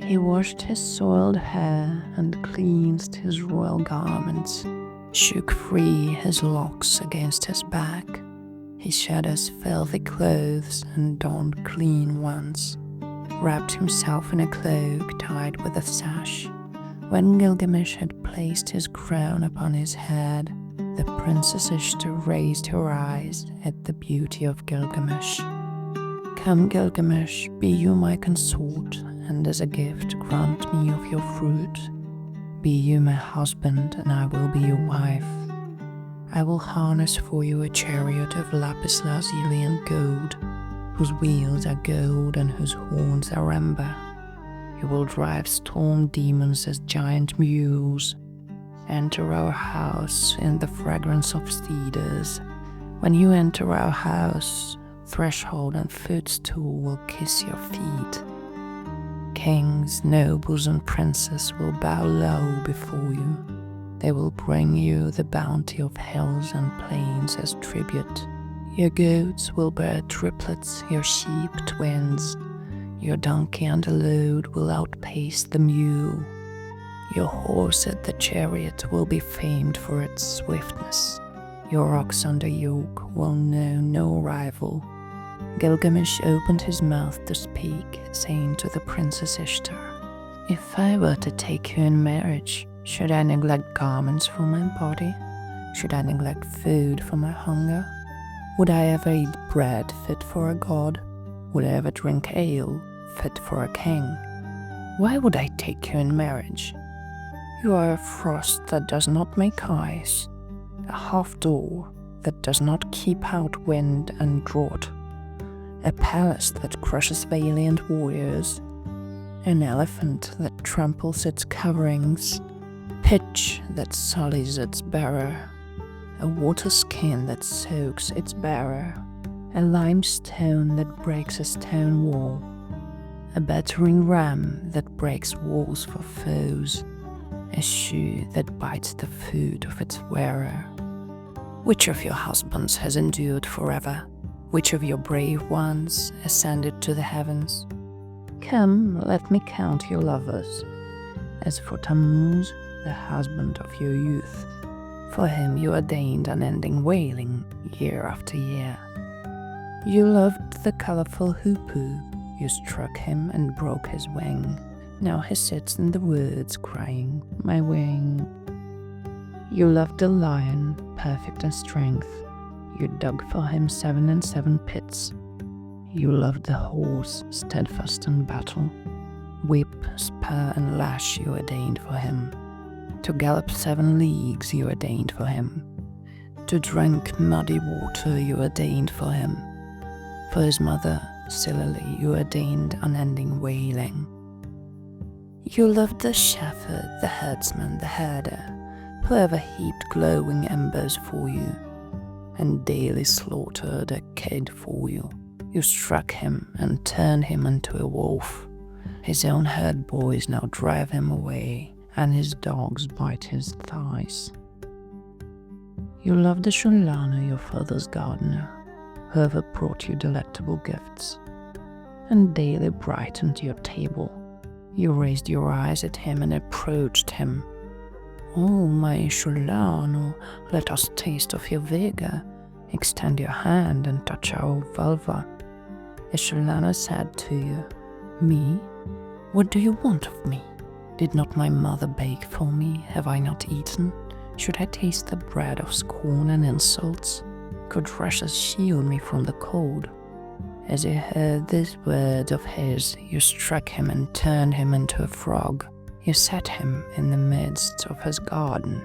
He washed his soiled hair and cleansed his royal garments, shook free his locks against his back. He shed his filthy clothes and donned clean ones, wrapped himself in a cloak tied with a sash. When Gilgamesh had placed his crown upon his head, the Princess Ishtar raised her eyes at the beauty of Gilgamesh. Come, Gilgamesh, be you my consort, and as a gift grant me of your fruit. Be you my husband, and I will be your wife. I will harness for you a chariot of lapis lazuli and gold, whose wheels are gold and whose horns are amber. You will drive storm demons as giant mules. Enter our house in the fragrance of cedars. When you enter our house, threshold and footstool will kiss your feet. Kings, nobles, and princes will bow low before you. They will bring you the bounty of hills and plains as tribute. Your goats will bear triplets, your sheep twins. Your donkey under load will outpace the mule. Your horse at the chariot will be famed for its swiftness. Your ox under yoke will know no rival. Gilgamesh opened his mouth to speak, saying to the Princess Ishtar, "If I were to take you in marriage, should I neglect garments for my body? Should I neglect food for my hunger? Would I ever eat bread fit for a god? Would I ever drink ale fit for a king? Why would I take you in marriage? You are a frost that does not make ice, a half-door that does not keep out wind and drought, a palace that crushes valiant warriors, an elephant that tramples its coverings, pitch that sullies its bearer, a water skin that soaks its bearer, a limestone that breaks a stone wall, a battering ram that breaks walls for foes, a shoe that bites the foot of its wearer. Which of your husbands has endured forever? Which of your brave ones ascended to the heavens? Come, let me count your lovers. As for Tammuz, the husband of your youth, for him you ordained unending wailing year after year. You loved the colorful hoopoe, you struck him and broke his wing. Now he sits in the woods crying, "My wing." You loved the lion, perfect in strength. You dug for him 7 and 7 pits. You loved the horse, steadfast in battle. Whip, spur, and lash you ordained for him. To gallop 7 leagues you ordained for him. To drink muddy water you ordained for him. For his mother, Silily, you ordained unending wailing. You loved the shepherd, the herdsman, the herder, whoever heaped glowing embers for you, and daily slaughtered a kid for you. You struck him and turned him into a wolf. His own herd boys now drive him away, and his dogs bite his thighs. You loved the Shullana, your father's gardener, whoever brought you delectable gifts, and daily brightened your table. You raised your eyes at him and approached him. "Oh, my Shullano, let us taste of your vigor. Extend your hand and touch our vulva." A Shullana said to you, "Me? What do you want of me? Did not my mother bake for me? Have I not eaten? Should I taste the bread of scorn and insults? Could rushes shield me from the cold?" As you heard this word of his, you struck him and turned him into a frog. You set him in the midst of his garden.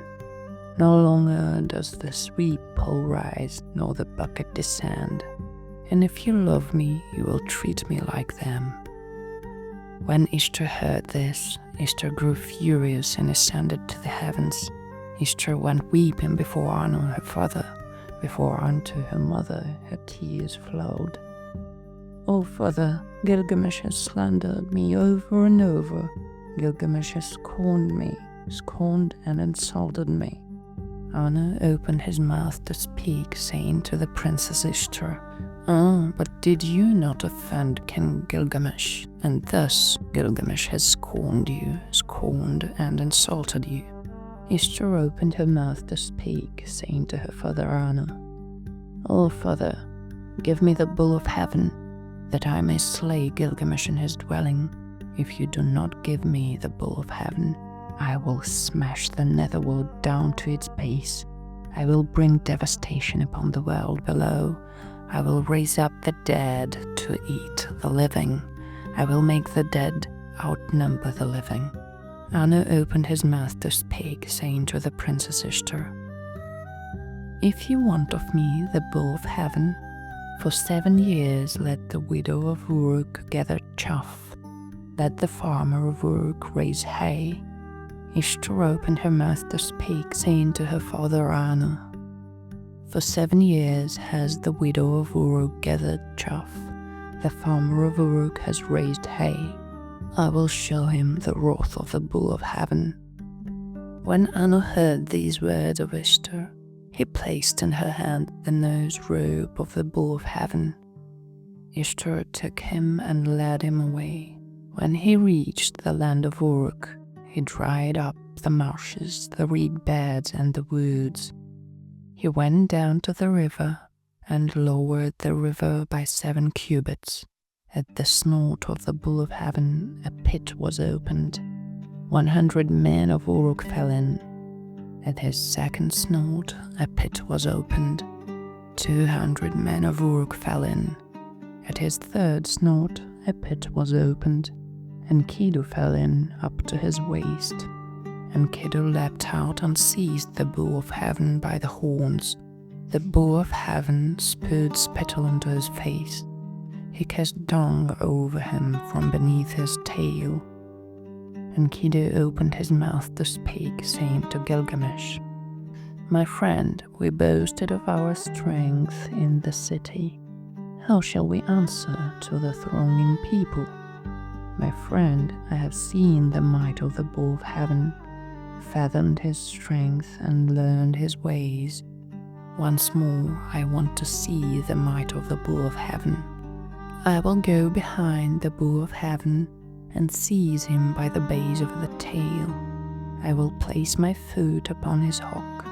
No longer does the sweet pole rise, nor the bucket descend. And if you love me, you will treat me like them. When Ishtar heard this, Ishtar grew furious and ascended to the heavens. Ishtar went weeping before Anu, her father. Before unto her mother her tears flowed. "O father, Gilgamesh has slandered me over and over. Gilgamesh has scorned me, scorned and insulted me." Anu opened his mouth to speak, saying to the Princess Ishtar, "Ah, but did you not offend King Gilgamesh? And thus Gilgamesh has scorned and insulted you. Ishtar opened her mouth to speak, saying to her father Anu, "O father, give me the bull of heaven, that I may slay Gilgamesh in his dwelling. If you do not give me the bull of heaven, I will smash the netherworld down to its base. I will bring devastation upon the world below. I will raise up the dead to eat the living. I will make the dead outnumber the living." Anu opened his mouth to speak, saying to the princess Ishtar, "If you want of me the bull of heaven, for 7 years let the widow of Uruk gather chaff. Let the farmer of Uruk raise hay." Ishtar opened her mouth to speak, saying to her father Anu, "For 7 years has the widow of Uruk gathered chaff. The farmer of Uruk has raised hay. I will show him the wrath of the bull of heaven." When Anu heard these words of Ishtar, he placed in her hand the nose rope of the bull of heaven. Ishtar took him and led him away. When he reached the land of Uruk, he dried up the marshes, the reed beds, and the woods. He went down to the river and lowered the river by 7 cubits. At the snort of the bull of heaven, a pit was opened. 100 men of Uruk fell in. At his second snort, a pit was opened. 200 men of Uruk fell in. At his third snort, a pit was opened. Enkidu fell in up to his waist. Enkidu leapt out and seized the bull of heaven by the horns. The bull of heaven spewed spittle into his face. He cast dung over him from beneath his tail. Enkidu opened his mouth to speak, saying to Gilgamesh, "My friend, we boasted of our strength in the city. How shall we answer to the thronging people? My friend, I have seen the might of the bull of heaven, fathomed his strength and learned his ways. Once more I want to see the might of the bull of heaven. I will go behind the bull of heaven and seize him by the base of the tail. I will place my foot upon his hock.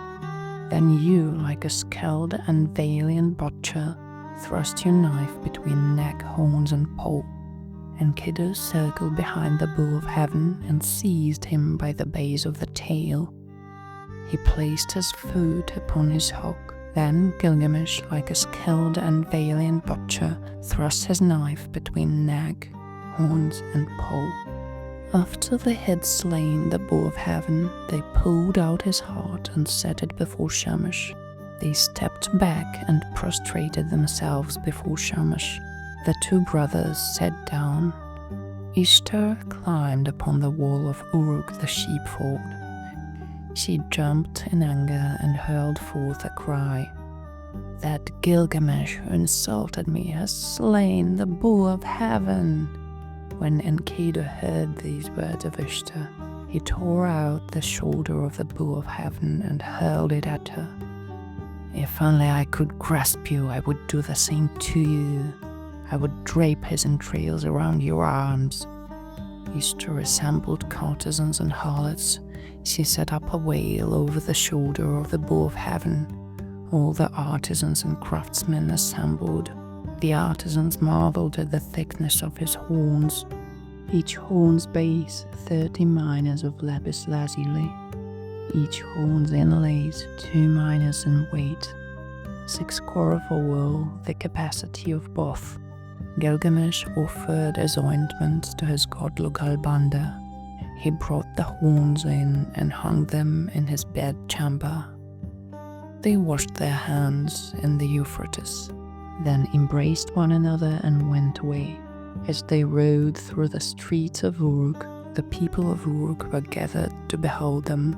Then you, like a skilled and valiant butcher, thrust your knife between neck, horns, and paw." Enkidu circled behind the bull of heaven and seized him by the base of the tail. He placed his foot upon his hock. Then Gilgamesh, like a skilled and valiant butcher, thrust his knife between neck, horns, and paw. After they had slain the bull of heaven, they pulled out his heart and set it before Shamash. They stepped back and prostrated themselves before Shamash. The 2 brothers sat down. Ishtar climbed upon the wall of Uruk the sheepfold. She jumped in anger and hurled forth a cry. "That Gilgamesh who insulted me has slain the bull of heaven." When Enkidu heard these words of Ishtar, he tore out the shoulder of the bull of heaven and hurled it at her. "If only I could grasp you, I would do the same to you. I would drape his entrails around your arms." Ishtar assembled courtesans and harlots. She set up a wail over the shoulder of the bull of heaven. All the artisans and craftsmen assembled. The artisans marveled at the thickness of his horns. Each horn's base 30 minas of lapis lazuli. Each horn's inlays 2 minas in weight. 6 cor of wool, the capacity of both. Gilgamesh offered as ointments to his god Lugalbanda. He brought the horns in and hung them in his bedchamber. They washed their hands in the Euphrates, then embraced one another and went away. As they rode through the streets of Uruk, the people of Uruk were gathered to behold them.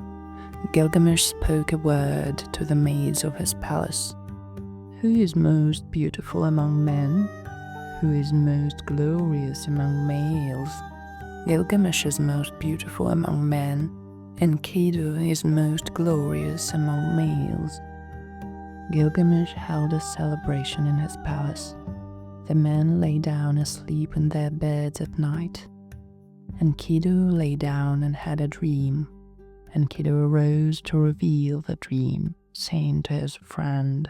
Gilgamesh spoke a word to the maids of his palace. "Who is most beautiful among men? Who is most glorious among males?" "Gilgamesh is most beautiful among men. Enkidu is most glorious among males." Gilgamesh held a celebration in his palace. The men lay down asleep in their beds at night. Enkidu lay down and had a dream. Enkidu arose to reveal the dream, saying to his friend,